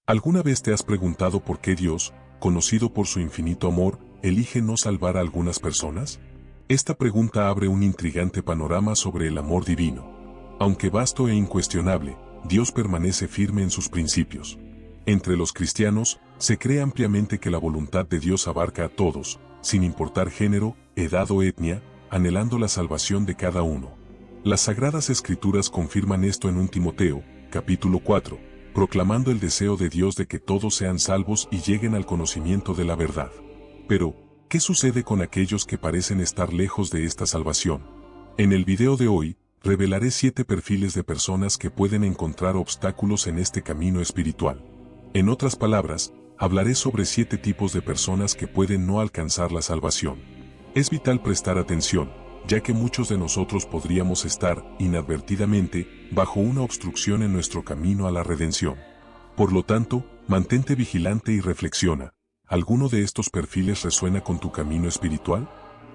¿Alguna vez te has preguntado por qué Dios, conocido por su infinito amor, elige no salvar a algunas personas? Esta pregunta abre un intrigante panorama sobre el amor divino. Aunque vasto e incuestionable, Dios permanece firme en sus principios. Entre los cristianos, se cree ampliamente que la voluntad de Dios abarca a todos, sin importar género, edad o etnia, anhelando la salvación de cada uno. Las Sagradas Escrituras confirman esto en 1 Timoteo, capítulo 4, proclamando el deseo de Dios de que todos sean salvos y lleguen al conocimiento de la verdad. Pero, ¿qué sucede con aquellos que parecen estar lejos de esta salvación? En el video de hoy, revelaré 7 perfiles de personas que pueden encontrar obstáculos en este camino espiritual. En otras palabras, hablaré sobre 7 tipos de personas que pueden no alcanzar la salvación. Es vital prestar atención, ya que muchos de nosotros podríamos estar, inadvertidamente, bajo una obstrucción en nuestro camino a la redención. Por lo tanto, mantente vigilante y reflexiona. ¿Alguno de estos perfiles resuena con tu camino espiritual?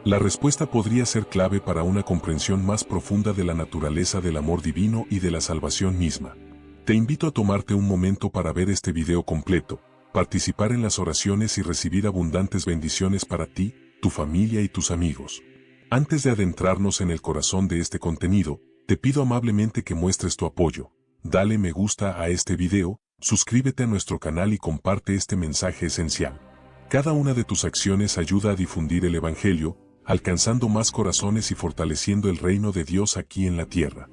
La respuesta podría ser clave para una comprensión más profunda de la naturaleza del amor divino y de la salvación misma. Te invito a tomarte un momento para ver este video completo, participar en las oraciones y recibir abundantes bendiciones para ti, tu familia y tus amigos. Antes de adentrarnos en el corazón de este contenido, te pido amablemente que muestres tu apoyo. Dale me gusta a este video, suscríbete a nuestro canal y comparte este mensaje esencial. Cada una de tus acciones ayuda a difundir el Evangelio, alcanzando más corazones y fortaleciendo el reino de Dios aquí en la tierra.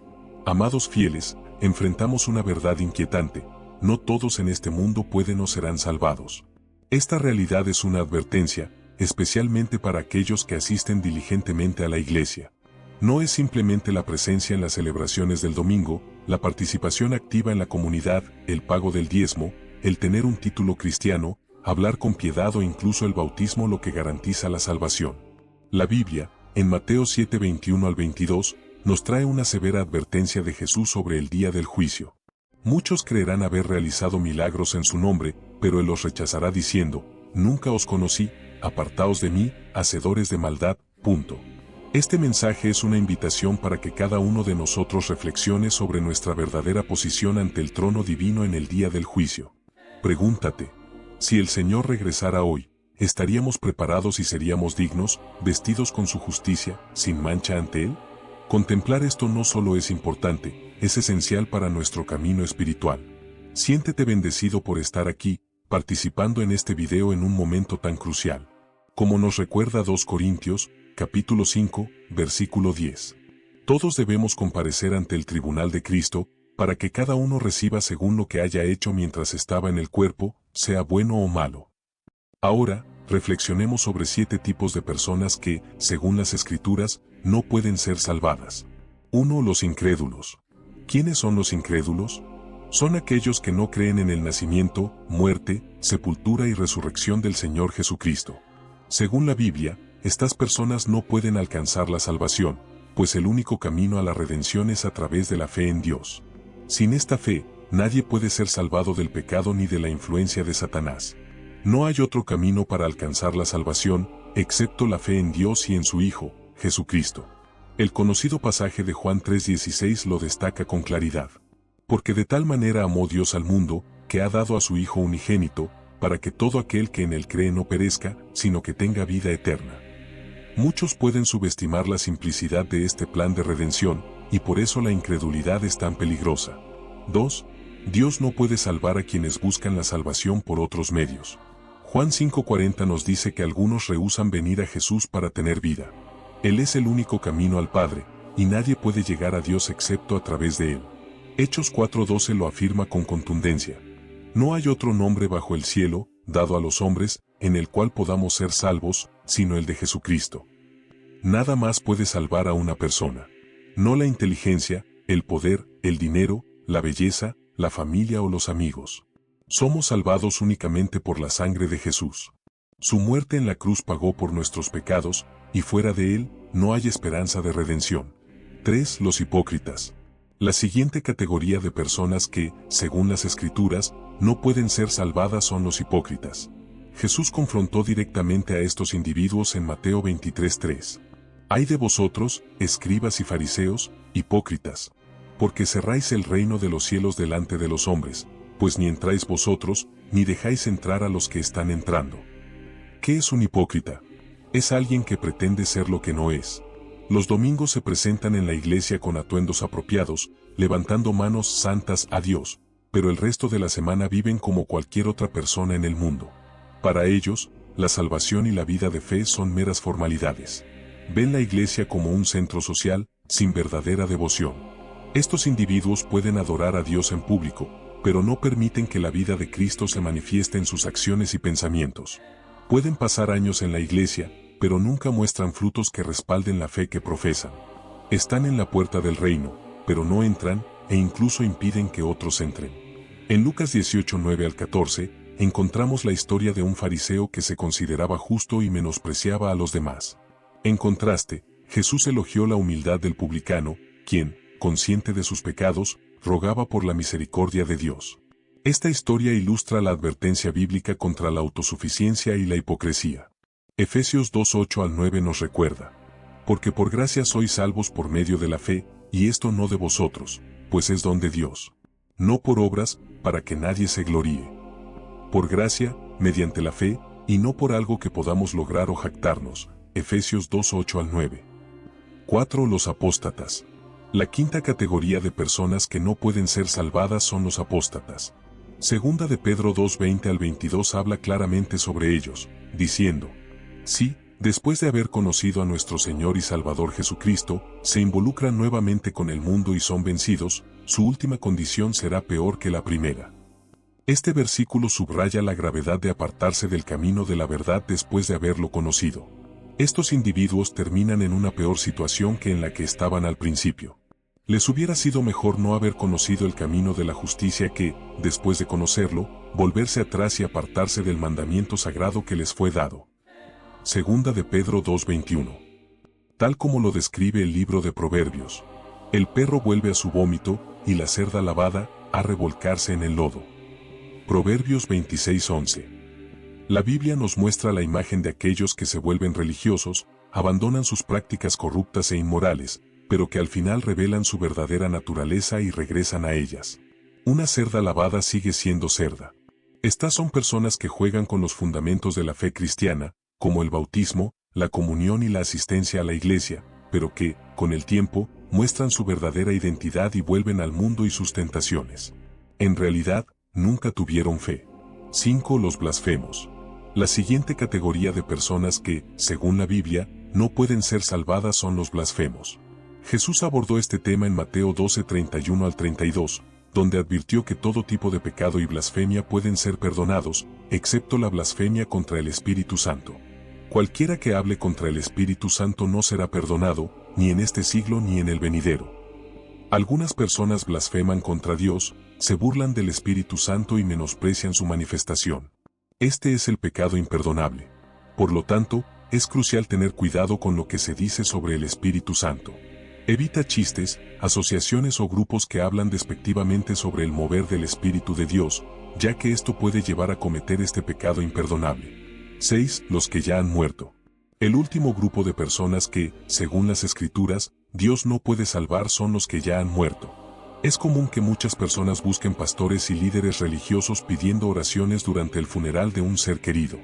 Amados fieles, enfrentamos una verdad inquietante: no todos en este mundo pueden o serán salvados. Esta realidad es una advertencia, especialmente para aquellos que asisten diligentemente a la iglesia. No es simplemente la presencia en las celebraciones del domingo, la participación activa en la comunidad, el pago del diezmo, el tener un título cristiano, hablar con piedad o incluso el bautismo lo que garantiza la salvación. La Biblia, en Mateo 7:21 al 22, nos trae una severa advertencia de Jesús sobre el día del juicio. Muchos creerán haber realizado milagros en su nombre, pero Él los rechazará diciendo: nunca os conocí, apartaos de mí, hacedores de maldad. Este mensaje es una invitación para que cada uno de nosotros reflexione sobre nuestra verdadera posición ante el trono divino en el día del juicio. Pregúntate: si el Señor regresara hoy, ¿estaríamos preparados y seríamos dignos, vestidos con su justicia, sin mancha ante Él? Contemplar esto no solo es importante, es esencial para nuestro camino espiritual. Siéntete bendecido por estar aquí, participando en este video en un momento tan crucial. Como nos recuerda 2 Corintios, capítulo 5, versículo 10. Todos debemos comparecer ante el tribunal de Cristo, para que cada uno reciba según lo que haya hecho mientras estaba en el cuerpo, sea bueno o malo. Ahora, reflexionemos sobre 7 tipos de personas que, según las Escrituras, no pueden ser salvadas. 1. Los incrédulos. ¿Quiénes son los incrédulos? Son aquellos que no creen en el nacimiento, muerte, sepultura y resurrección del Señor Jesucristo. Según la Biblia, estas personas no pueden alcanzar la salvación, pues el único camino a la redención es a través de la fe en Dios. Sin esta fe, nadie puede ser salvado del pecado ni de la influencia de Satanás. No hay otro camino para alcanzar la salvación, excepto la fe en Dios y en su Hijo, Jesucristo. El conocido pasaje de Juan 3:16 lo destaca con claridad. Porque de tal manera amó Dios al mundo, que ha dado a su Hijo unigénito, para que todo aquel que en él cree no perezca, sino que tenga vida eterna. Muchos pueden subestimar la simplicidad de este plan de redención, y por eso la incredulidad es tan peligrosa. 2. Dios no puede salvar a quienes buscan la salvación por otros medios. Juan 5:40 nos dice que algunos rehúsan venir a Jesús para tener vida. Él es el único camino al Padre, y nadie puede llegar a Dios excepto a través de Él. Hechos 4:12 lo afirma con contundencia. No hay otro nombre bajo el cielo, dado a los hombres, en el cual podamos ser salvos, sino el de Jesucristo. Nada más puede salvar a una persona. No la inteligencia, el poder, el dinero, la belleza, la familia o los amigos. Somos salvados únicamente por la sangre de Jesús. Su muerte en la cruz pagó por nuestros pecados, y fuera de Él, no hay esperanza de redención. 3. Los hipócritas. La siguiente categoría de personas que, según las Escrituras, no pueden ser salvadas son los hipócritas. Jesús confrontó directamente a estos individuos en Mateo 23:3. Ay de vosotros, escribas y fariseos, hipócritas, porque cerráis el reino de los cielos delante de los hombres, pues ni entráis vosotros, ni dejáis entrar a los que están entrando. ¿Qué es un hipócrita? Es alguien que pretende ser lo que no es. Los domingos se presentan en la iglesia con atuendos apropiados, levantando manos santas a Dios, pero el resto de la semana viven como cualquier otra persona en el mundo. Para ellos, la salvación y la vida de fe son meras formalidades. Ven la iglesia como un centro social, sin verdadera devoción. Estos individuos pueden adorar a Dios en público, pero no permiten que la vida de Cristo se manifieste en sus acciones y pensamientos. Pueden pasar años en la iglesia, pero nunca muestran frutos que respalden la fe que profesan. Están en la puerta del reino, pero no entran, e incluso impiden que otros entren. En Lucas 18, 9 al 14, encontramos la historia de un fariseo que se consideraba justo y menospreciaba a los demás. En contraste, Jesús elogió la humildad del publicano, quien, consciente de sus pecados, rogaba por la misericordia de Dios. Esta historia ilustra la advertencia bíblica contra la autosuficiencia y la hipocresía. Efesios 2, 8 al 9 nos recuerda: porque por gracia sois salvos por medio de la fe, y esto no de vosotros, pues es don de Dios. No por obras, para que nadie se gloríe. Por gracia, mediante la fe, y no por algo que podamos lograr o jactarnos. Efesios 2, 8 al 9. 4. Los apóstatas. La quinta categoría de personas que no pueden ser salvadas son los apóstatas. Segunda de Pedro 2, 20 al 22 habla claramente sobre ellos, diciendo: si, después de haber conocido a nuestro Señor y Salvador Jesucristo, se involucran nuevamente con el mundo y son vencidos, su última condición será peor que la primera. Este versículo subraya la gravedad de apartarse del camino de la verdad después de haberlo conocido. Estos individuos terminan en una peor situación que en la que estaban al principio. Les hubiera sido mejor no haber conocido el camino de la justicia que, después de conocerlo, volverse atrás y apartarse del mandamiento sagrado que les fue dado. Segunda de Pedro 2:21. Tal como lo describe el libro de Proverbios: el perro vuelve a su vómito, y la cerda lavada, a revolcarse en el lodo. Proverbios 26:11. La Biblia nos muestra la imagen de aquellos que se vuelven religiosos, abandonan sus prácticas corruptas e inmorales, pero que al final revelan su verdadera naturaleza y regresan a ellas. Una cerda lavada sigue siendo cerda. Estas son personas que juegan con los fundamentos de la fe cristiana, como el bautismo, la comunión y la asistencia a la iglesia, pero que, con el tiempo, muestran su verdadera identidad y vuelven al mundo y sus tentaciones. En realidad, nunca tuvieron fe. 5. Los blasfemos. La siguiente categoría de personas que, según la Biblia, no pueden ser salvadas son los blasfemos. Jesús abordó este tema en Mateo 12, 31 al 32, donde advirtió que todo tipo de pecado y blasfemia pueden ser perdonados, excepto la blasfemia contra el Espíritu Santo. Cualquiera que hable contra el Espíritu Santo no será perdonado, ni en este siglo ni en el venidero. Algunas personas blasfeman contra Dios, se burlan del Espíritu Santo y menosprecian su manifestación. Este es el pecado imperdonable. Por lo tanto, es crucial tener cuidado con lo que se dice sobre el Espíritu Santo. Evita chistes, asociaciones o grupos que hablan despectivamente sobre el mover del Espíritu de Dios, ya que esto puede llevar a cometer este pecado imperdonable. 6. Los que ya han muerto. El último grupo de personas que, según las Escrituras, Dios no puede salvar son los que ya han muerto. Es común que muchas personas busquen pastores y líderes religiosos pidiendo oraciones durante el funeral de un ser querido.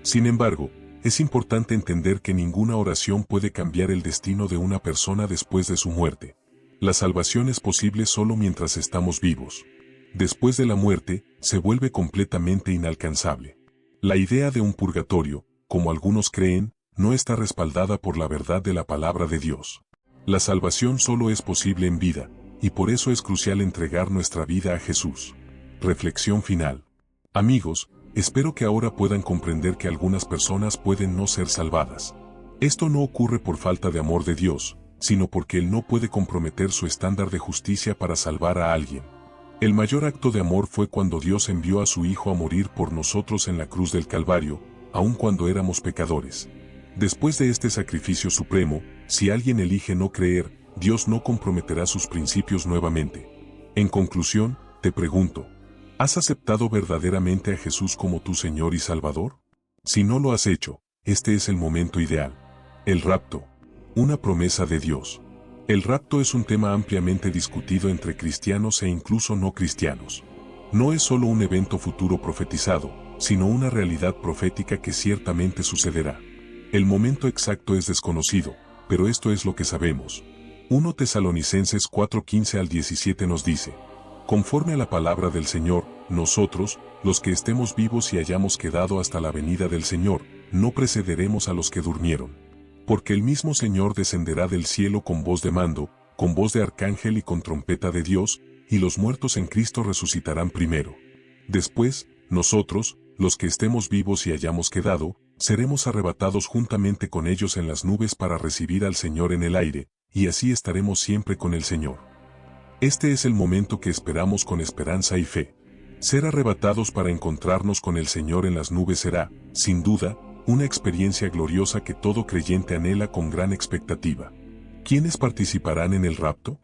Sin embargo, es importante entender que ninguna oración puede cambiar el destino de una persona después de su muerte. La salvación es posible solo mientras estamos vivos. Después de la muerte, se vuelve completamente inalcanzable. La idea de un purgatorio, como algunos creen, no está respaldada por la verdad de la palabra de Dios. La salvación solo es posible en vida, y por eso es crucial entregar nuestra vida a Jesús. Reflexión final. Amigos, espero que ahora puedan comprender que algunas personas pueden no ser salvadas. Esto no ocurre por falta de amor de Dios, sino porque Él no puede comprometer su estándar de justicia para salvar a alguien. El mayor acto de amor fue cuando Dios envió a su Hijo a morir por nosotros en la cruz del Calvario, aun cuando éramos pecadores. Después de este sacrificio supremo, si alguien elige no creer, Dios no comprometerá sus principios nuevamente. En conclusión, te pregunto, ¿has aceptado verdaderamente a Jesús como tu Señor y Salvador? Si no lo has hecho, este es el momento ideal. El rapto. Una promesa de Dios. El rapto es un tema ampliamente discutido entre cristianos e incluso no cristianos. No es solo un evento futuro profetizado, sino una realidad profética que ciertamente sucederá. El momento exacto es desconocido, pero esto es lo que sabemos. 1 Tesalonicenses 4:15 al 17 nos dice: conforme a la palabra del Señor, nosotros, los que estemos vivos y hayamos quedado hasta la venida del Señor, no precederemos a los que durmieron. Porque el mismo Señor descenderá del cielo con voz de mando, con voz de arcángel y con trompeta de Dios, y los muertos en Cristo resucitarán primero. Después, nosotros, los que estemos vivos y hayamos quedado, seremos arrebatados juntamente con ellos en las nubes para recibir al Señor en el aire, y así estaremos siempre con el Señor. Este es el momento que esperamos con esperanza y fe. Ser arrebatados para encontrarnos con el Señor en las nubes será, sin duda, una experiencia gloriosa que todo creyente anhela con gran expectativa. ¿Quiénes participarán en el rapto?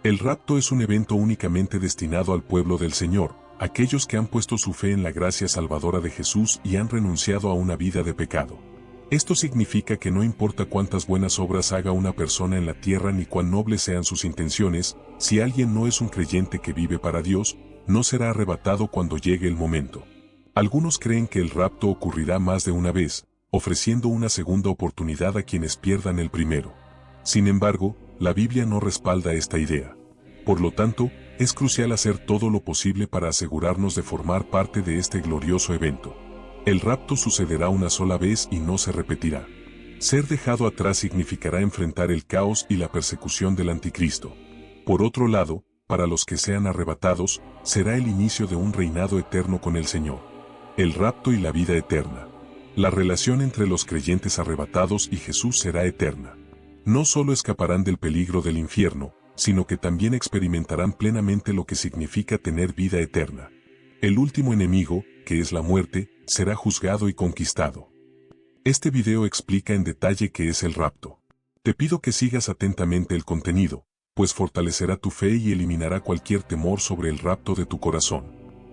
El rapto es un evento únicamente destinado al pueblo del Señor, aquellos que han puesto su fe en la gracia salvadora de Jesús y han renunciado a una vida de pecado. Esto significa que no importa cuántas buenas obras haga una persona en la tierra ni cuán nobles sean sus intenciones, si alguien no es un creyente que vive para Dios, no será arrebatado cuando llegue el momento. Algunos creen que el rapto ocurrirá más de una vez, ofreciendo una segunda oportunidad a quienes pierdan el primero. Sin embargo, la Biblia no respalda esta idea. Por lo tanto, es crucial hacer todo lo posible para asegurarnos de formar parte de este glorioso evento. El rapto sucederá una sola vez y no se repetirá. Ser dejado atrás significará enfrentar el caos y la persecución del anticristo. Por otro lado, para los que sean arrebatados, será el inicio de un reinado eterno con el Señor. El rapto y la vida eterna. La relación entre los creyentes arrebatados y Jesús será eterna. No solo escaparán del peligro del infierno, sino que también experimentarán plenamente lo que significa tener vida eterna. El último enemigo, que es la muerte, será juzgado y conquistado. Este video explica en detalle qué es el rapto. Te pido que sigas atentamente el contenido, pues fortalecerá tu fe y eliminará cualquier temor sobre el rapto de tu corazón.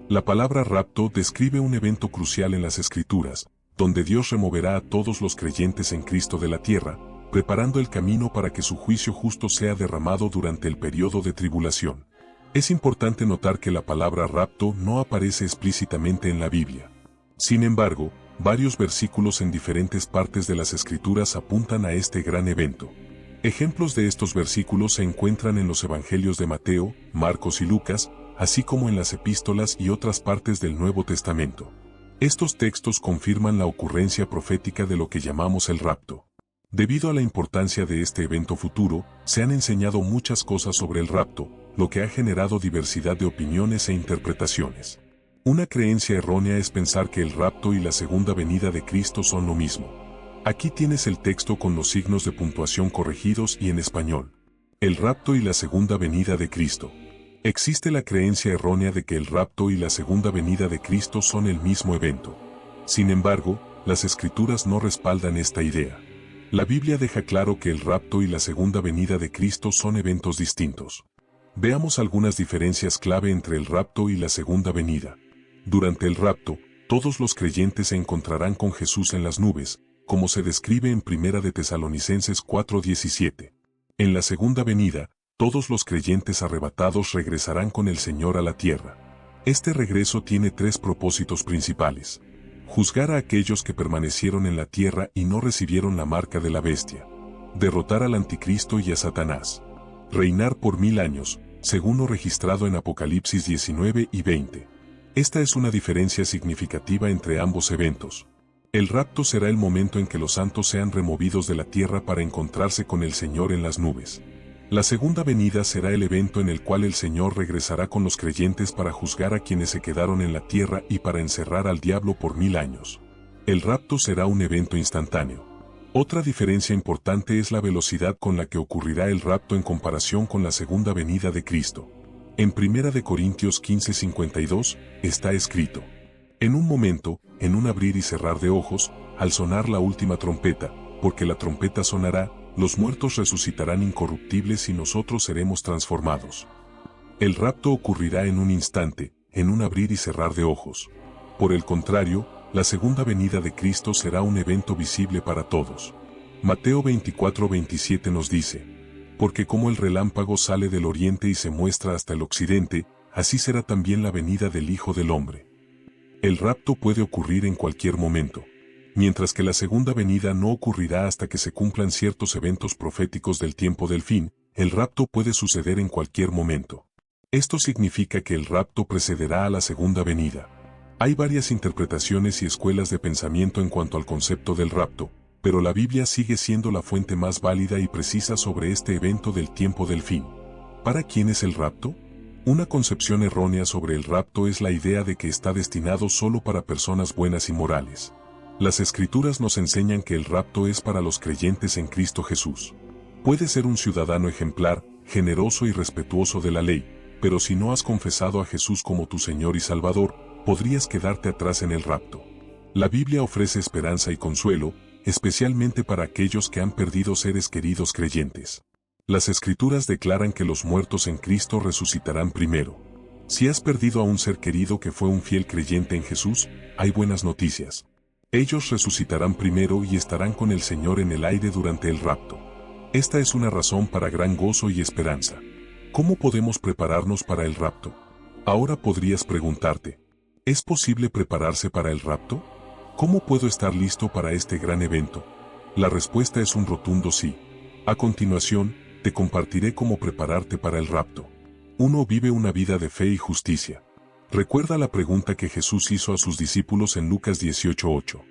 La palabra rapto describe un evento crucial en las Escrituras, donde Dios removerá a todos los creyentes en Cristo de la tierra, preparando el camino para que su juicio justo sea derramado durante el periodo de tribulación. Es importante notar que la palabra rapto no aparece explícitamente en la Biblia. Sin embargo, varios versículos en diferentes partes de las Escrituras apuntan a este gran evento. Ejemplos de estos versículos se encuentran en los Evangelios de Mateo, Marcos y Lucas, así como en las epístolas y otras partes del Nuevo Testamento. Estos textos confirman la ocurrencia profética de lo que llamamos el rapto. Debido a la importancia de este evento futuro, se han enseñado muchas cosas sobre el rapto, lo que ha generado diversidad de opiniones e interpretaciones. Una creencia errónea es pensar que el rapto y la segunda venida de Cristo son lo mismo. Aquí tienes el texto con los signos de puntuación corregidos y en español. El rapto y la segunda venida de Cristo. Existe la creencia errónea de que el rapto y la segunda venida de Cristo son el mismo evento. Sin embargo, las Escrituras no respaldan esta idea. La Biblia deja claro que el rapto y la segunda venida de Cristo son eventos distintos. Veamos algunas diferencias clave entre el rapto y la segunda venida. Durante el rapto, todos los creyentes se encontrarán con Jesús en las nubes, como se describe en 1 de Tesalonicenses 4:17. En la segunda venida, todos los creyentes arrebatados regresarán con el Señor a la tierra. Este regreso tiene tres propósitos principales: juzgar a aquellos que permanecieron en la tierra y no recibieron la marca de la bestia, derrotar al anticristo y a Satanás, reinar por 1000 años, según lo registrado en Apocalipsis 19 y 20. Esta es una diferencia significativa entre ambos eventos. El rapto será el momento en que los santos sean removidos de la tierra para encontrarse con el Señor en las nubes. La segunda venida será el evento en el cual el Señor regresará con los creyentes para juzgar a quienes se quedaron en la tierra y para encerrar al diablo por 1000 años. El rapto será un evento instantáneo. Otra diferencia importante es la velocidad con la que ocurrirá el rapto en comparación con la segunda venida de Cristo. En 1 de Corintios 15:52 está escrito: en un momento, en un abrir y cerrar de ojos, al sonar la última trompeta, porque la trompeta sonará, los muertos resucitarán incorruptibles y nosotros seremos transformados. El rapto ocurrirá en un instante, en un abrir y cerrar de ojos. Por el contrario, la segunda venida de Cristo será un evento visible para todos. Mateo 24:27 nos dice: porque como el relámpago sale del oriente y se muestra hasta el occidente, así será también la venida del Hijo del Hombre. El rapto puede ocurrir en cualquier momento, mientras que la segunda venida no ocurrirá hasta que se cumplan ciertos eventos proféticos del tiempo del fin. El rapto puede suceder en cualquier momento. Esto significa que el rapto precederá a la segunda venida. Hay varias interpretaciones y escuelas de pensamiento en cuanto al concepto del rapto, pero la Biblia sigue siendo la fuente más válida y precisa sobre este evento del tiempo del fin. ¿Para quién es el rapto? Una concepción errónea sobre el rapto es la idea de que está destinado solo para personas buenas y morales. Las Escrituras nos enseñan que el rapto es para los creyentes en Cristo Jesús. Puedes ser un ciudadano ejemplar, generoso y respetuoso de la ley, pero si no has confesado a Jesús como tu Señor y Salvador, podrías quedarte atrás en el rapto. La Biblia ofrece esperanza y consuelo, especialmente para aquellos que han perdido seres queridos creyentes. Las Escrituras declaran que los muertos en Cristo resucitarán primero. Si has perdido a un ser querido que fue un fiel creyente en Jesús, hay buenas noticias. Ellos resucitarán primero y estarán con el Señor en el aire durante el rapto. Esta es una razón para gran gozo y esperanza. ¿Cómo podemos prepararnos para el rapto? Ahora podrías preguntarte, ¿es posible prepararse para el rapto? ¿Cómo puedo estar listo para este gran evento? La respuesta es un rotundo sí. A continuación, te compartiré cómo prepararte para el rapto. 1. Vive una vida de fe y justicia. Recuerda la pregunta que Jesús hizo a sus discípulos en Lucas 18:8.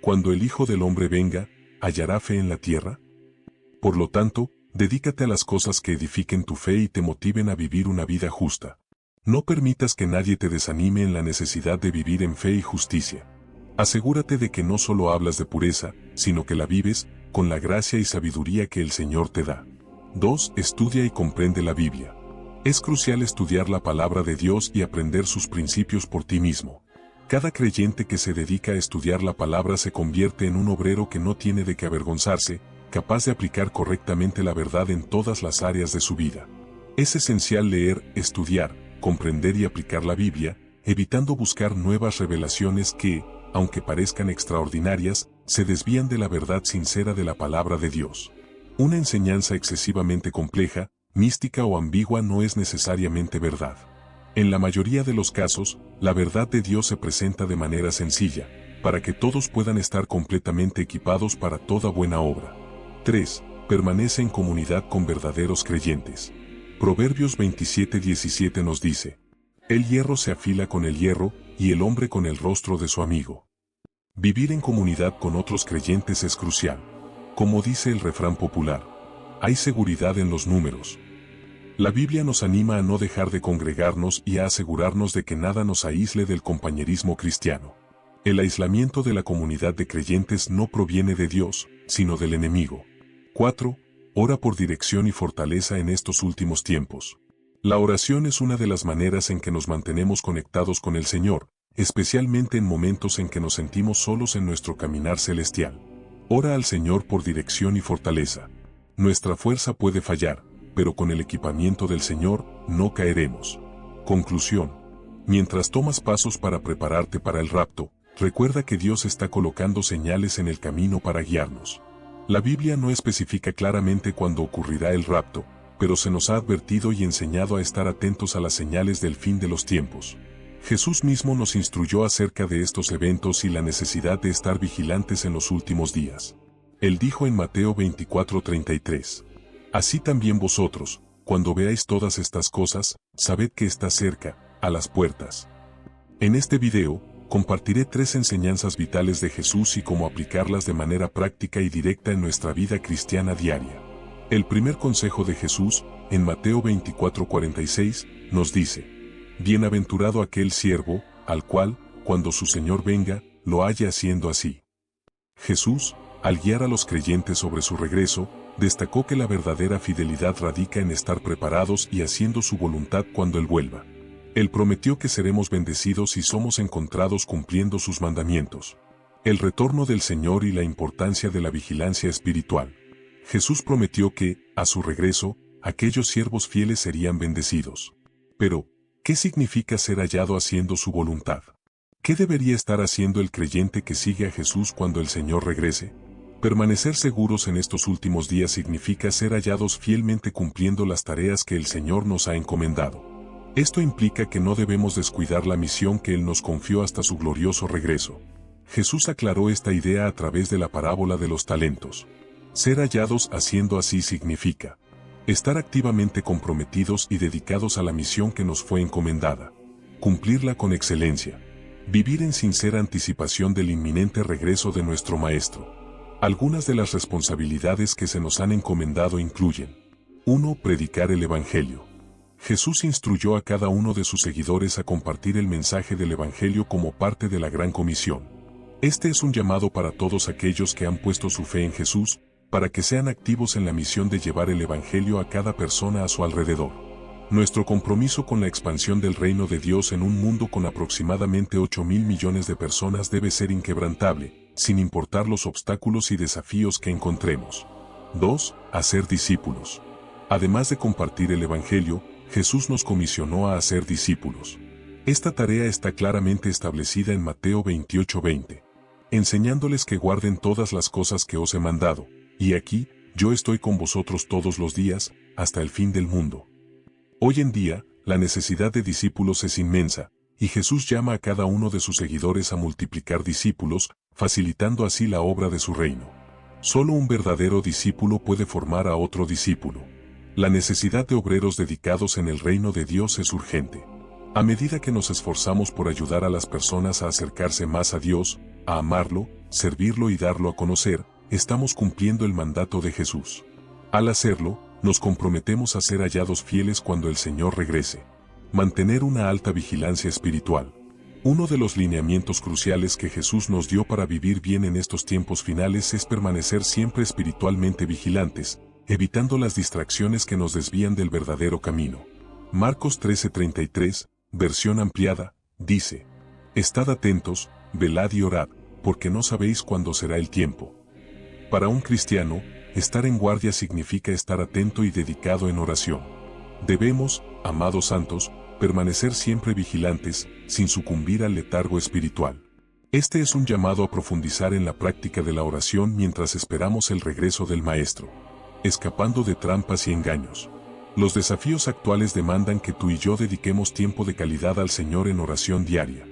Cuando el Hijo del Hombre venga, ¿hallará fe en la tierra? Por lo tanto, dedícate a las cosas que edifiquen tu fe y te motiven a vivir una vida justa. No permitas que nadie te desanime en la necesidad de vivir en fe y justicia. Asegúrate de que no solo hablas de pureza, sino que la vives, con la gracia y sabiduría que el Señor te da. 2. Estudia y comprende la Biblia. Es crucial estudiar la palabra de Dios y aprender sus principios por ti mismo. Cada creyente que se dedica a estudiar la palabra se convierte en un obrero que no tiene de qué avergonzarse, capaz de aplicar correctamente la verdad en todas las áreas de su vida. Es esencial leer, estudiar, comprender y aplicar la Biblia, evitando buscar nuevas revelaciones que, aunque parezcan extraordinarias, se desvían de la verdad sincera de la palabra de Dios. Una enseñanza excesivamente compleja, mística o ambigua no es necesariamente verdad. En la mayoría de los casos, la verdad de Dios se presenta de manera sencilla, para que todos puedan estar completamente equipados para toda buena obra. 3. Permanece en comunidad con verdaderos creyentes. Proverbios 27:17 nos dice: el hierro se afila con el hierro, y el hombre con el rostro de su amigo. Vivir en comunidad con otros creyentes es crucial. Como dice el refrán popular, hay seguridad en los números. La Biblia nos anima a no dejar de congregarnos y a asegurarnos de que nada nos aísle del compañerismo cristiano. El aislamiento de la comunidad de creyentes no proviene de Dios, sino del enemigo. 4. Ora por dirección y fortaleza en estos últimos tiempos. La oración es una de las maneras en que nos mantenemos conectados con el Señor, especialmente en momentos en que nos sentimos solos en nuestro caminar celestial. Ora al Señor por dirección y fortaleza. Nuestra fuerza puede fallar, pero con el equipamiento del Señor, no caeremos. Conclusión. Mientras tomas pasos para prepararte para el rapto, recuerda que Dios está colocando señales en el camino para guiarnos. La Biblia no especifica claramente cuándo ocurrirá el rapto, pero se nos ha advertido y enseñado a estar atentos a las señales del fin de los tiempos. Jesús mismo nos instruyó acerca de estos eventos y la necesidad de estar vigilantes en los últimos días. Él dijo en Mateo 24:33: así también vosotros, cuando veáis todas estas cosas, sabed que está cerca, a las puertas. En este video, compartiré 3 enseñanzas vitales de Jesús y cómo aplicarlas de manera práctica y directa en nuestra vida cristiana diaria. El primer consejo de Jesús, en Mateo 24:46, nos dice: bienaventurado aquel siervo, al cual, cuando su Señor venga, lo halle haciendo así. Jesús, al guiar a los creyentes sobre su regreso, destacó que la verdadera fidelidad radica en estar preparados y haciendo su voluntad cuando Él vuelva. Él prometió que seremos bendecidos si somos encontrados cumpliendo sus mandamientos. El retorno del Señor y la importancia de la vigilancia espiritual. Jesús prometió que, a su regreso, aquellos siervos fieles serían bendecidos. Pero, ¿qué significa ser hallado haciendo su voluntad? ¿Qué debería estar haciendo el creyente que sigue a Jesús cuando el Señor regrese? Permanecer seguros en estos últimos días significa ser hallados fielmente cumpliendo las tareas que el Señor nos ha encomendado. Esto implica que no debemos descuidar la misión que Él nos confió hasta su glorioso regreso. Jesús aclaró esta idea a través de la parábola de los talentos. Ser hallados haciendo así significa estar activamente comprometidos y dedicados a la misión que nos fue encomendada, cumplirla con excelencia, vivir en sincera anticipación del inminente regreso de nuestro Maestro. Algunas de las responsabilidades que se nos han encomendado incluyen: 1. Predicar el Evangelio. Jesús instruyó a cada uno de sus seguidores a compartir el mensaje del Evangelio como parte de la Gran Comisión. Este es un llamado para todos aquellos que han puesto su fe en Jesús, para que sean activos en la misión de llevar el Evangelio a cada persona a su alrededor. Nuestro compromiso con la expansión del reino de Dios en un mundo con aproximadamente 8.000 millones de personas debe ser inquebrantable, sin importar los obstáculos y desafíos que encontremos. 2. Hacer discípulos. Además de compartir el Evangelio, Jesús nos comisionó a hacer discípulos. Esta tarea está claramente establecida en Mateo 28:20. Enseñándoles que guarden todas las cosas que os he mandado, y aquí, yo estoy con vosotros todos los días, hasta el fin del mundo. Hoy en día, la necesidad de discípulos es inmensa, y Jesús llama a cada uno de sus seguidores a multiplicar discípulos, facilitando así la obra de su reino. Solo un verdadero discípulo puede formar a otro discípulo. La necesidad de obreros dedicados en el reino de Dios es urgente. A medida que nos esforzamos por ayudar a las personas a acercarse más a Dios, a amarlo, servirlo y darlo a conocer, estamos cumpliendo el mandato de Jesús. Al hacerlo, nos comprometemos a ser hallados fieles cuando el Señor regrese. Mantener una alta vigilancia espiritual. Uno de los lineamientos cruciales que Jesús nos dio para vivir bien en estos tiempos finales es permanecer siempre espiritualmente vigilantes, evitando las distracciones que nos desvían del verdadero camino. Marcos 13:33, versión ampliada, dice: Estad atentos, velad y orad, porque no sabéis cuándo será el tiempo. Para un cristiano, estar en guardia significa estar atento y dedicado en oración. Debemos, amados santos, permanecer siempre vigilantes, sin sucumbir al letargo espiritual. Este es un llamado a profundizar en la práctica de la oración mientras esperamos el regreso del Maestro, escapando de trampas y engaños. Los desafíos actuales demandan que tú y yo dediquemos tiempo de calidad al Señor en oración diaria.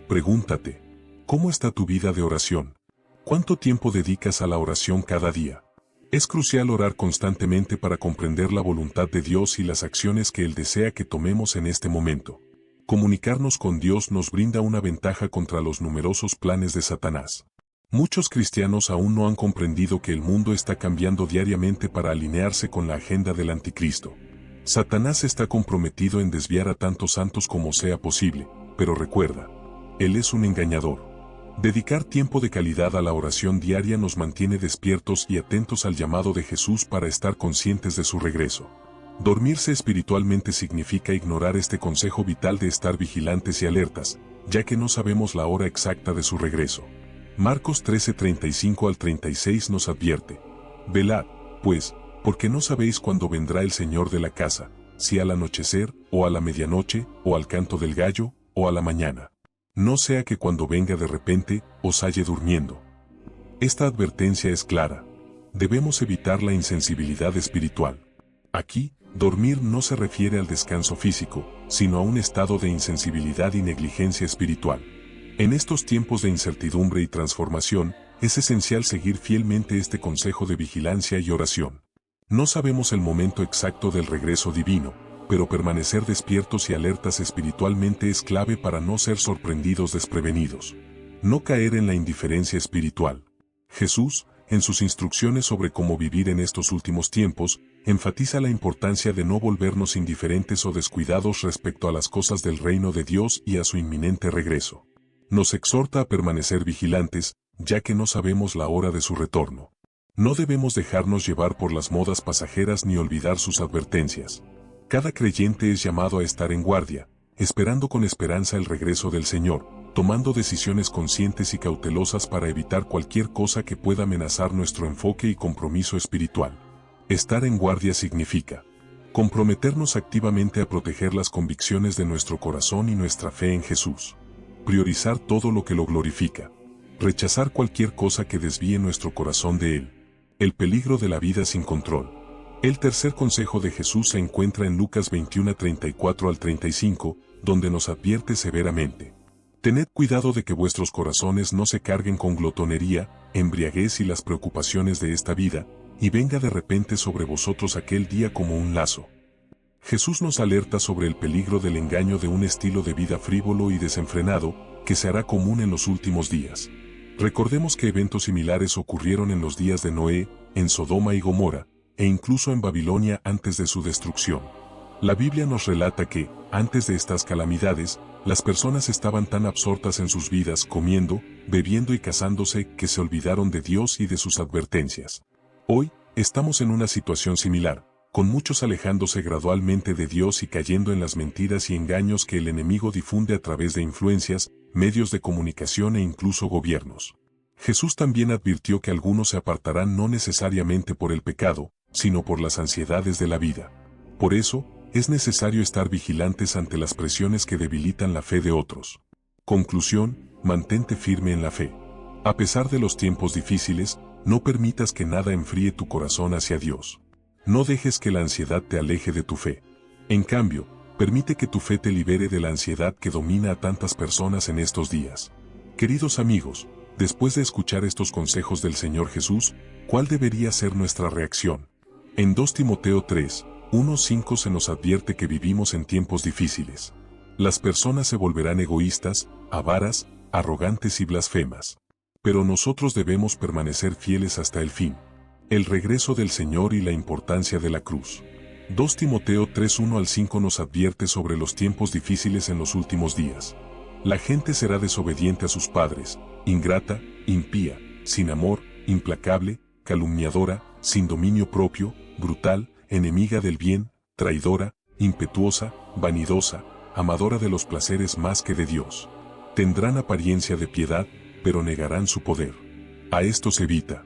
Pregúntate, ¿cómo está tu vida de oración? ¿Cuánto tiempo dedicas a la oración cada día? Es crucial orar constantemente para comprender la voluntad de Dios y las acciones que Él desea que tomemos en este momento. Comunicarnos con Dios nos brinda una ventaja contra los numerosos planes de Satanás. Muchos cristianos aún no han comprendido que el mundo está cambiando diariamente para alinearse con la agenda del anticristo. Satanás está comprometido en desviar a tantos santos como sea posible, pero recuerda, él es un engañador. Dedicar tiempo de calidad a la oración diaria nos mantiene despiertos y atentos al llamado de Jesús para estar conscientes de su regreso. Dormirse espiritualmente significa ignorar este consejo vital de estar vigilantes y alertas, ya que no sabemos la hora exacta de su regreso. Marcos 13:35-36 nos advierte: Velad, pues, porque no sabéis cuándo vendrá el Señor de la casa, si al anochecer, o a la medianoche, o al canto del gallo, o a la mañana. No sea que cuando venga de repente, os halle durmiendo. Esta advertencia es clara. Debemos evitar la insensibilidad espiritual. Aquí, dormir no se refiere al descanso físico, sino a un estado de insensibilidad y negligencia espiritual. En estos tiempos de incertidumbre y transformación, es esencial seguir fielmente este consejo de vigilancia y oración. No sabemos el momento exacto del regreso divino, pero permanecer despiertos y alertas espiritualmente es clave para no ser sorprendidos desprevenidos. No caer en la indiferencia espiritual. Jesús, en sus instrucciones sobre cómo vivir en estos últimos tiempos, enfatiza la importancia de no volvernos indiferentes o descuidados respecto a las cosas del reino de Dios y a su inminente regreso. Nos exhorta a permanecer vigilantes, ya que no sabemos la hora de su retorno. No debemos dejarnos llevar por las modas pasajeras ni olvidar sus advertencias. Cada creyente es llamado a estar en guardia, esperando con esperanza el regreso del Señor, tomando decisiones conscientes y cautelosas para evitar cualquier cosa que pueda amenazar nuestro enfoque y compromiso espiritual. Estar en guardia significa comprometernos activamente a proteger las convicciones de nuestro corazón y nuestra fe en Jesús. Priorizar todo lo que lo glorifica. Rechazar cualquier cosa que desvíe nuestro corazón de Él. El peligro de la vida sin control. El tercer consejo de Jesús se encuentra en Lucas 21, 34 al 35, donde nos advierte severamente. Tened cuidado de que vuestros corazones no se carguen con glotonería, embriaguez y las preocupaciones de esta vida, y venga de repente sobre vosotros aquel día como un lazo. Jesús nos alerta sobre el peligro del engaño de un estilo de vida frívolo y desenfrenado, que se hará común en los últimos días. Recordemos que eventos similares ocurrieron en los días de Noé, en Sodoma y Gomorra, e incluso en Babilonia antes de su destrucción. La Biblia nos relata que, antes de estas calamidades, las personas estaban tan absortas en sus vidas comiendo, bebiendo y casándose que se olvidaron de Dios y de sus advertencias. Hoy, estamos en una situación similar, con muchos alejándose gradualmente de Dios y cayendo en las mentiras y engaños que el enemigo difunde a través de influencias, medios de comunicación e incluso gobiernos. Jesús también advirtió que algunos se apartarán no necesariamente por el pecado, sino por las ansiedades de la vida. Por eso, es necesario estar vigilantes ante las presiones que debilitan la fe de otros. Conclusión, mantente firme en la fe. A pesar de los tiempos difíciles, no permitas que nada enfríe tu corazón hacia Dios. No dejes que la ansiedad te aleje de tu fe. En cambio, permite que tu fe te libere de la ansiedad que domina a tantas personas en estos días. Queridos amigos, después de escuchar estos consejos del Señor Jesús, ¿cuál debería ser nuestra reacción? En 2 Timoteo 3, 1-5 se nos advierte que vivimos en tiempos difíciles. Las personas se volverán egoístas, avaras, arrogantes y blasfemas. Pero nosotros debemos permanecer fieles hasta el fin. El regreso del Señor y la importancia de la cruz. 2 Timoteo 3, 1-5 nos advierte sobre los tiempos difíciles en los últimos días. La gente será desobediente a sus padres, ingrata, impía, sin amor, implacable, calumniadora, sin dominio propio, brutal, enemiga del bien, traidora, impetuosa, vanidosa, amadora de los placeres más que de Dios. Tendrán apariencia de piedad, pero negarán su poder. A esto se evita.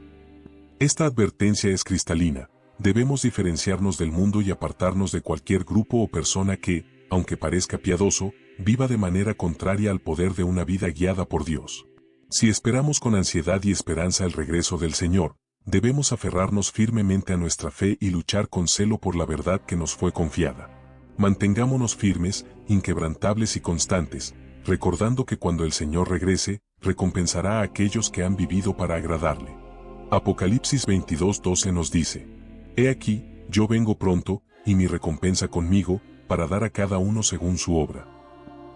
Esta advertencia es cristalina. Debemos diferenciarnos del mundo y apartarnos de cualquier grupo o persona que, aunque parezca piadoso, viva de manera contraria al poder de una vida guiada por Dios. Si esperamos con ansiedad y esperanza el regreso del Señor, debemos aferrarnos firmemente a nuestra fe y luchar con celo por la verdad que nos fue confiada. Mantengámonos firmes, inquebrantables y constantes, recordando que cuando el Señor regrese, recompensará a aquellos que han vivido para agradarle. Apocalipsis 22:12 nos dice: He aquí, yo vengo pronto, y mi recompensa conmigo, para dar a cada uno según su obra.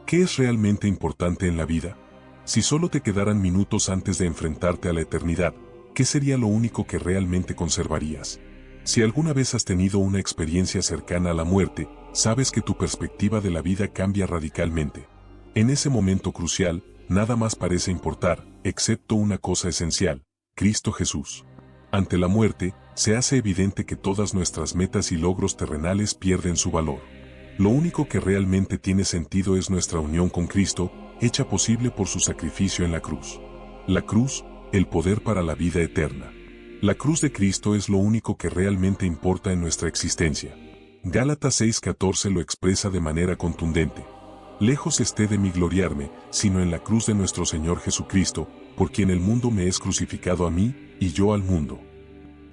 ¿Qué es realmente importante en la vida? Si solo te quedaran minutos antes de enfrentarte a la eternidad, ¿qué sería lo único que realmente conservarías? Si alguna vez has tenido una experiencia cercana a la muerte, sabes que tu perspectiva de la vida cambia radicalmente. En ese momento crucial, nada más parece importar, excepto una cosa esencial: Cristo Jesús. Ante la muerte, se hace evidente que todas nuestras metas y logros terrenales pierden su valor. Lo único que realmente tiene sentido es nuestra unión con Cristo, hecha posible por su sacrificio en la cruz. La cruz, el poder para la vida eterna. La cruz de Cristo es lo único que realmente importa en nuestra existencia. Gálatas 6:14 lo expresa de manera contundente. Lejos esté de mí gloriarme, sino en la cruz de nuestro Señor Jesucristo, por quien el mundo me es crucificado a mí, y yo al mundo.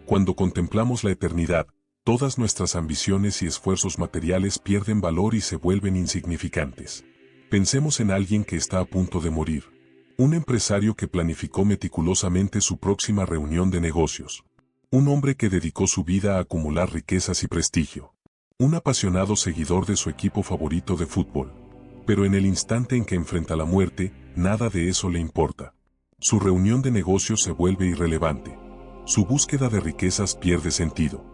Cuando contemplamos la eternidad, todas nuestras ambiciones y esfuerzos materiales pierden valor y se vuelven insignificantes. Pensemos en alguien que está a punto de morir. Un empresario que planificó meticulosamente su próxima reunión de negocios. Un hombre que dedicó su vida a acumular riquezas y prestigio. Un apasionado seguidor de su equipo favorito de fútbol. Pero en el instante en que enfrenta la muerte, nada de eso le importa. Su reunión de negocios se vuelve irrelevante. Su búsqueda de riquezas pierde sentido.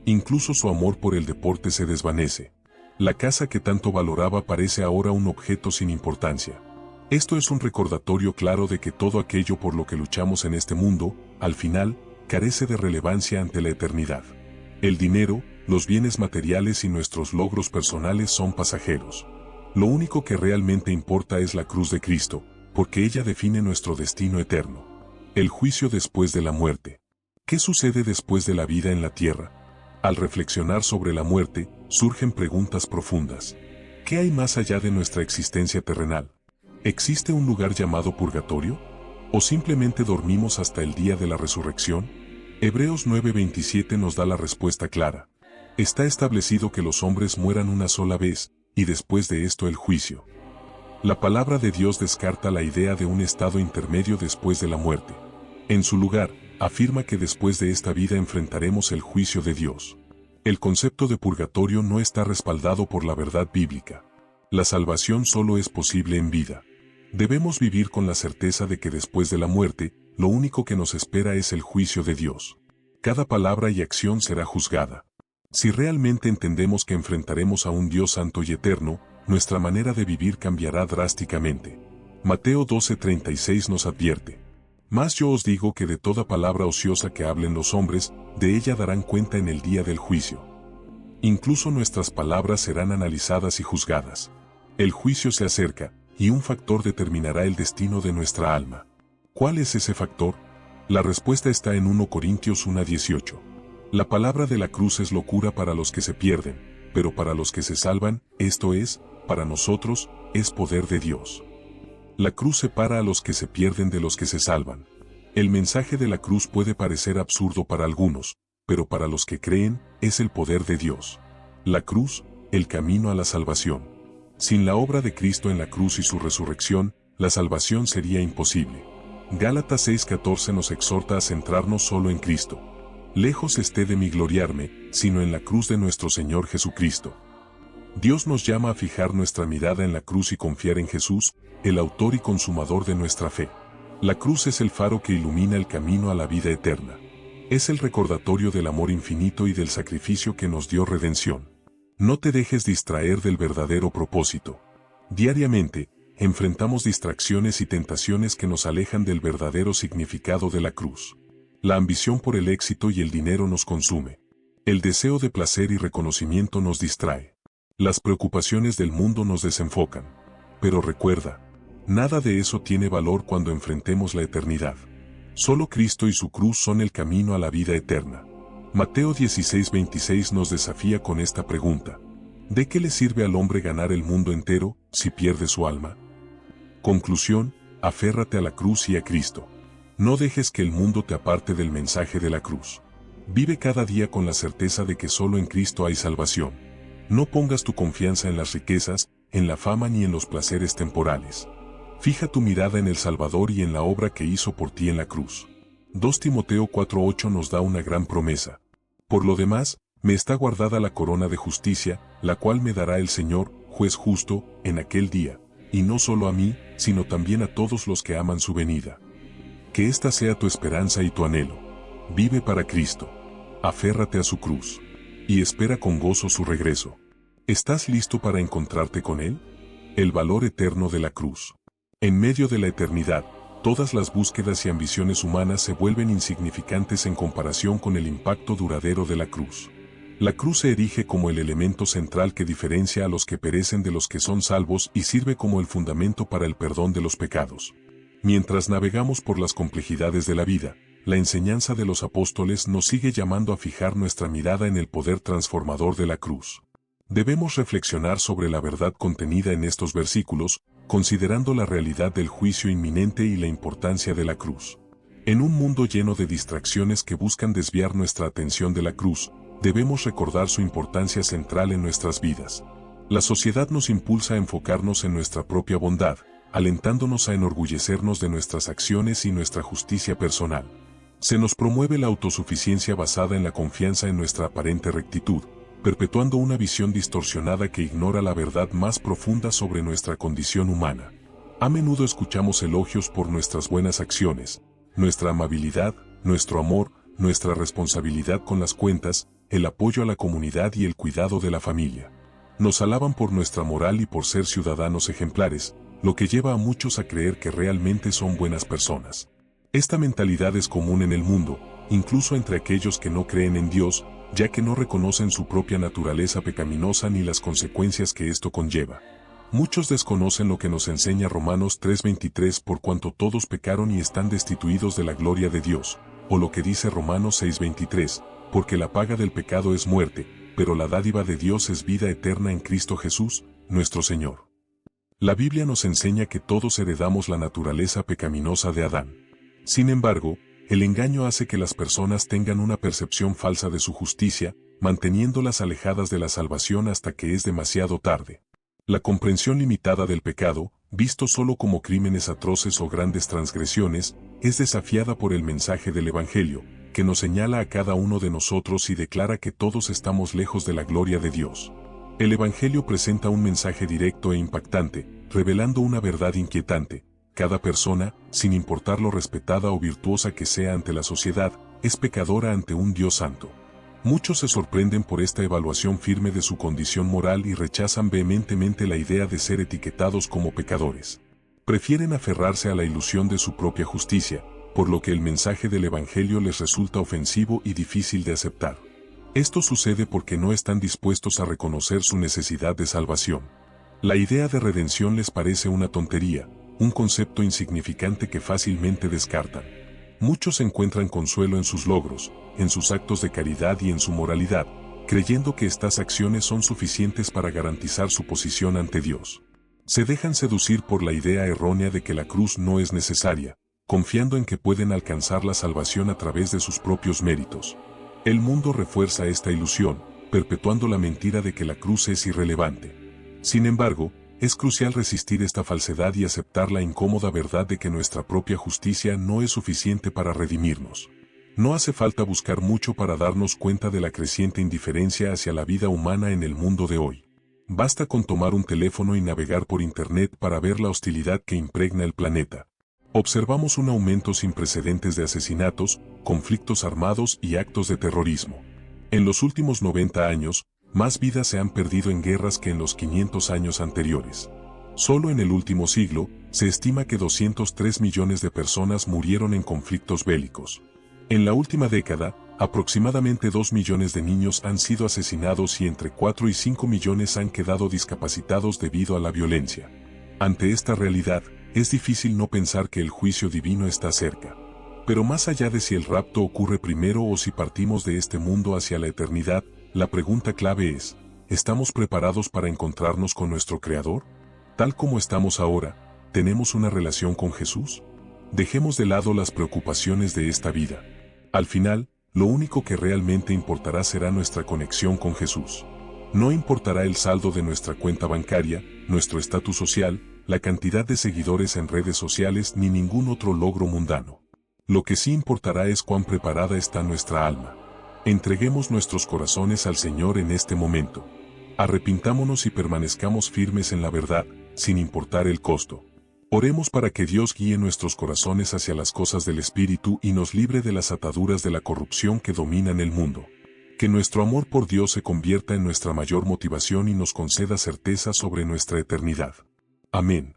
Incluso su amor por el deporte se desvanece. La casa que tanto valoraba parece ahora un objeto sin importancia. Esto es un recordatorio claro de que todo aquello por lo que luchamos en este mundo, al final, carece de relevancia ante la eternidad. El dinero, los bienes materiales y nuestros logros personales son pasajeros. Lo único que realmente importa es la cruz de Cristo, porque ella define nuestro destino eterno. El juicio después de la muerte. ¿Qué sucede después de la vida en la tierra? Al reflexionar sobre la muerte, surgen preguntas profundas. ¿Qué hay más allá de nuestra existencia terrenal? ¿Existe un lugar llamado purgatorio? ¿O simplemente dormimos hasta el día de la resurrección? Hebreos 9:27 nos da la respuesta clara. Está establecido que los hombres mueran una sola vez, y después de esto el juicio. La palabra de Dios descarta la idea de un estado intermedio después de la muerte. En su lugar, afirma que después de esta vida enfrentaremos el juicio de Dios. El concepto de purgatorio no está respaldado por la verdad bíblica. La salvación solo es posible en vida. Debemos vivir con la certeza de que después de la muerte, lo único que nos espera es el juicio de Dios. Cada palabra y acción será juzgada. Si realmente entendemos que enfrentaremos a un Dios santo y eterno, nuestra manera de vivir cambiará drásticamente. Mateo 12:36 nos advierte: Mas yo os digo que de toda palabra ociosa que hablen los hombres, de ella darán cuenta en el día del juicio. Incluso nuestras palabras serán analizadas y juzgadas. El juicio se acerca, y un factor determinará el destino de nuestra alma. ¿Cuál es ese factor? La respuesta está en 1 Corintios 1:18. La palabra de la cruz es locura para los que se pierden, pero para los que se salvan, esto es, para nosotros, es poder de Dios. La cruz separa a los que se pierden de los que se salvan. El mensaje de la cruz puede parecer absurdo para algunos, pero para los que creen, es el poder de Dios. La cruz, el camino a la salvación. Sin la obra de Cristo en la cruz y su resurrección, la salvación sería imposible. Gálatas 6:14 nos exhorta a centrarnos solo en Cristo. Lejos esté de mí gloriarme, sino en la cruz de nuestro Señor Jesucristo. Dios nos llama a fijar nuestra mirada en la cruz y confiar en Jesús, el autor y consumador de nuestra fe. La cruz es el faro que ilumina el camino a la vida eterna. Es el recordatorio del amor infinito y del sacrificio que nos dio redención. No te dejes distraer del verdadero propósito. Diariamente, enfrentamos distracciones y tentaciones que nos alejan del verdadero significado de la cruz. La ambición por el éxito y el dinero nos consume. El deseo de placer y reconocimiento nos distrae. Las preocupaciones del mundo nos desenfocan. Pero recuerda, nada de eso tiene valor cuando enfrentemos la eternidad. Solo Cristo y su cruz son el camino a la vida eterna. Mateo 16:26 nos desafía con esta pregunta: ¿de qué le sirve al hombre ganar el mundo entero, si pierde su alma? Conclusión: aférrate a la cruz y a Cristo. No dejes que el mundo te aparte del mensaje de la cruz. Vive cada día con la certeza de que solo en Cristo hay salvación. No pongas tu confianza en las riquezas, en la fama ni en los placeres temporales. Fija tu mirada en el Salvador y en la obra que hizo por ti en la cruz. 2 Timoteo 4:8 nos da una gran promesa. Por lo demás, me está guardada la corona de justicia, la cual me dará el Señor, juez justo, en aquel día, y no solo a mí, sino también a todos los que aman su venida. Que esta sea tu esperanza y tu anhelo. Vive para Cristo. Aférrate a su cruz. Y espera con gozo su regreso. ¿Estás listo para encontrarte con Él? El valor eterno de la cruz. En medio de la eternidad, todas las búsquedas y ambiciones humanas se vuelven insignificantes en comparación con el impacto duradero de la cruz. La cruz se erige como el elemento central que diferencia a los que perecen de los que son salvos y sirve como el fundamento para el perdón de los pecados. Mientras navegamos por las complejidades de la vida, la enseñanza de los apóstoles nos sigue llamando a fijar nuestra mirada en el poder transformador de la cruz. Debemos reflexionar sobre la verdad contenida en estos versículos, considerando la realidad del juicio inminente y la importancia de la cruz. En un mundo lleno de distracciones que buscan desviar nuestra atención de la cruz, debemos recordar su importancia central en nuestras vidas. La sociedad nos impulsa a enfocarnos en nuestra propia bondad, alentándonos a enorgullecernos de nuestras acciones y nuestra justicia personal. Se nos promueve la autosuficiencia basada en la confianza en nuestra aparente rectitud, perpetuando una visión distorsionada que ignora la verdad más profunda sobre nuestra condición humana. A menudo escuchamos elogios por nuestras buenas acciones, nuestra amabilidad, nuestro amor, nuestra responsabilidad con las cuentas, el apoyo a la comunidad y el cuidado de la familia. Nos alaban por nuestra moral y por ser ciudadanos ejemplares, lo que lleva a muchos a creer que realmente son buenas personas. Esta mentalidad es común en el mundo, incluso entre aquellos que no creen en Dios, ya que no reconocen su propia naturaleza pecaminosa ni las consecuencias que esto conlleva. Muchos desconocen lo que nos enseña Romanos 3:23 por cuanto todos pecaron y están destituidos de la gloria de Dios, o lo que dice Romanos 6:23, porque la paga del pecado es muerte, pero la dádiva de Dios es vida eterna en Cristo Jesús, nuestro Señor. La Biblia nos enseña que todos heredamos la naturaleza pecaminosa de Adán. Sin embargo, el engaño hace que las personas tengan una percepción falsa de su justicia, manteniéndolas alejadas de la salvación hasta que es demasiado tarde. La comprensión limitada del pecado, visto solo como crímenes atroces o grandes transgresiones, es desafiada por el mensaje del Evangelio, que nos señala a cada uno de nosotros y declara que todos estamos lejos de la gloria de Dios. El Evangelio presenta un mensaje directo e impactante, revelando una verdad inquietante. Cada persona, sin importar lo respetada o virtuosa que sea ante la sociedad, es pecadora ante un Dios santo. Muchos se sorprenden por esta evaluación firme de su condición moral y rechazan vehementemente la idea de ser etiquetados como pecadores. Prefieren aferrarse a la ilusión de su propia justicia, por lo que el mensaje del Evangelio les resulta ofensivo y difícil de aceptar. Esto sucede porque no están dispuestos a reconocer su necesidad de salvación. La idea de redención les parece una tontería, un concepto insignificante que fácilmente descartan. Muchos encuentran consuelo en sus logros, en sus actos de caridad y en su moralidad, creyendo que estas acciones son suficientes para garantizar su posición ante Dios. Se dejan seducir por la idea errónea de que la cruz no es necesaria, confiando en que pueden alcanzar la salvación a través de sus propios méritos. El mundo refuerza esta ilusión, perpetuando la mentira de que la cruz es irrelevante. Sin embargo, es crucial resistir esta falsedad y aceptar la incómoda verdad de que nuestra propia justicia no es suficiente para redimirnos. No hace falta buscar mucho para darnos cuenta de la creciente indiferencia hacia la vida humana en el mundo de hoy. Basta con tomar un teléfono y navegar por Internet para ver la hostilidad que impregna el planeta. Observamos un aumento sin precedentes de asesinatos, conflictos armados y actos de terrorismo. En los últimos 90 años, más vidas se han perdido en guerras que en los 500 años anteriores. Solo en el último siglo, se estima que 203 millones de personas murieron en conflictos bélicos. En la última década, aproximadamente 2 millones de niños han sido asesinados y entre 4 y 5 millones han quedado discapacitados debido a la violencia. Ante esta realidad, es difícil no pensar que el juicio divino está cerca. Pero más allá de si el rapto ocurre primero o si partimos de este mundo hacia la eternidad, la pregunta clave es, ¿estamos preparados para encontrarnos con nuestro Creador? Tal como estamos ahora, ¿tenemos una relación con Jesús? Dejemos de lado las preocupaciones de esta vida. Al final, lo único que realmente importará será nuestra conexión con Jesús. No importará el saldo de nuestra cuenta bancaria, nuestro estatus social, la cantidad de seguidores en redes sociales ni ningún otro logro mundano. Lo que sí importará es cuán preparada está nuestra alma. Entreguemos nuestros corazones al Señor en este momento. Arrepintámonos y permanezcamos firmes en la verdad, sin importar el costo. Oremos para que Dios guíe nuestros corazones hacia las cosas del Espíritu y nos libre de las ataduras de la corrupción que dominan el mundo. Que nuestro amor por Dios se convierta en nuestra mayor motivación y nos conceda certeza sobre nuestra eternidad. Amén.